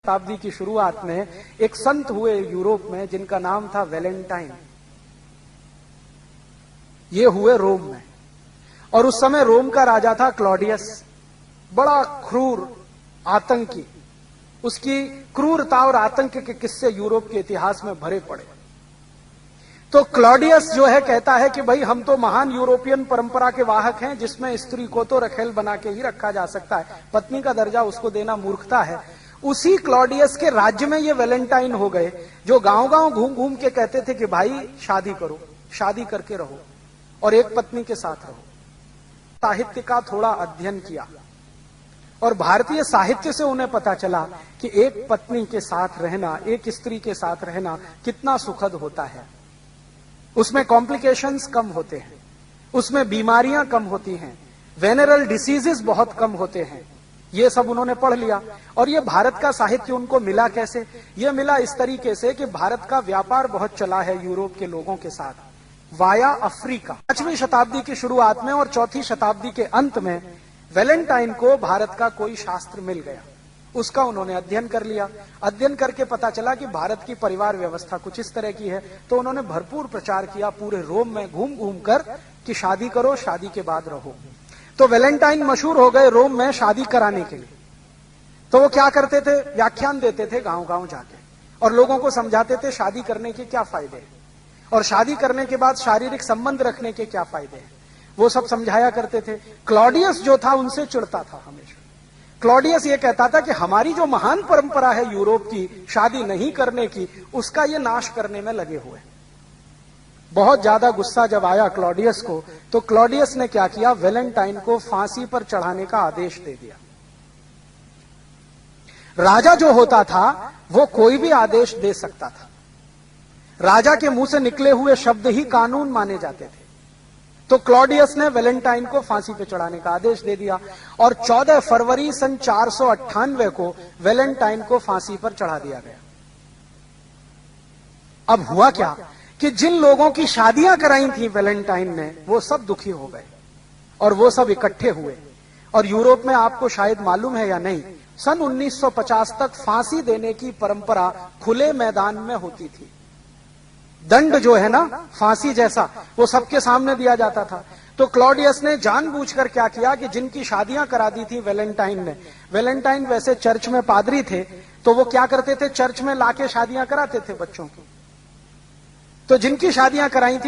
शताब्दी की शुरुआत में एक संत हुए यूरोप में जिनका नाम था वैलेंटाइन। ये हुए रोम में, और उस समय रोम का राजा था क्लॉडियस, बड़ा क्रूर आतंकी। उसकी क्रूरता और आतंक के किस्से यूरोप के इतिहास में भरे पड़े। तो क्लॉडियस जो है कहता है कि भाई हम तो महान यूरोपियन परंपरा के वाहक हैं, जिसमें स्त्री को तो रखेल बना के ही रखा जा सकता है, पत्नी का दर्जा उसको देना मूर्खता है। उसी क्लॉडियस के राज्य में ये वैलेंटाइन हो गए, जो गांव-गांव घूम घूम के कहते थे कि भाई शादी करो, शादी करके रहो और एक पत्नी के साथ रहो। साहित्य का थोड़ा अध्ययन किया और भारतीय साहित्य से उन्हें पता चला कि एक पत्नी के साथ रहना, एक स्त्री के साथ रहना कितना सुखद होता है। उसमें कॉम्प्लिकेशंस कम होते हैं, उसमें बीमारियां कम होती हैं, वेनरल डिसीजेस बहुत कम होते हैं। ये सब उन्होंने पढ़ लिया। और ये भारत का साहित्य उनको मिला कैसे? ये मिला इस तरीके से कि भारत का व्यापार बहुत चला है यूरोप के लोगों के साथ वाया अफ्रीका। 5वीं शताब्दी की शुरुआत में और 4वीं शताब्दी के अंत में वैलेंटाइन को भारत का कोई शास्त्र मिल गया, उसका उन्होंने अध्ययन कर लिया। अध्ययन करके पता चला कि भारत की परिवार व्यवस्था कुछ इस तरह की है, तो उन्होंने भरपूर प्रचार किया पूरे रोम में घूम घूम कर कि शादी करो, शादी के बाद रहो। तो वैलेंटाइन मशहूर हो गए रोम में शादी कराने के लिए। तो वो क्या करते थे? व्याख्यान देते थे गांव गांव जाके और लोगों को समझाते थे शादी करने के क्या फायदे हैं और शादी करने के बाद शारीरिक संबंध रखने के क्या फायदे हैं, वो सब समझाया करते थे। क्लॉडियस जो था उनसे चिढ़ता था हमेशा। क्लॉडियस ये कहता था कि हमारी जो महान परंपरा है यूरोप की शादी नहीं करने की, उसका ये नाश करने में लगे हुए। बहुत ज्यादा गुस्सा जब आया क्लॉडियस को, तो क्लॉडियस ने क्या किया? वैलेंटाइन को फांसी पर चढ़ाने का आदेश दे दिया। राजा जो होता था वो कोई भी आदेश दे सकता था, राजा के मुंह से निकले हुए शब्द ही कानून माने जाते थे। तो क्लॉडियस ने वैलेंटाइन को फांसी पे चढ़ाने का आदेश दे दिया और 14 फरवरी सन 498 को वैलेंटाइन को फांसी पर चढ़ा दिया गया। अब हुआ क्या कि जिन लोगों की शादियां कराई थी वैलेंटाइन ने, वो सब दुखी हो गए और वो सब इकट्ठे हुए। और यूरोप में आपको शायद मालूम है या नहीं, सन 1950 तक फांसी देने की परंपरा खुले मैदान में होती थी। दंड जो है ना, फांसी जैसा, वो सबके सामने दिया जाता था। तो क्लॉडियस ने जानबूझकर क्या किया कि जिनकी शादियां करा दी थी वैलेंटाइन ने, वैलेंटाइन वैसे चर्च में पादरी थे, तो वो क्या करते थे? चर्च में लाके शादियां कराते थे बच्चों की। तो जिनकी शादियां कराई थी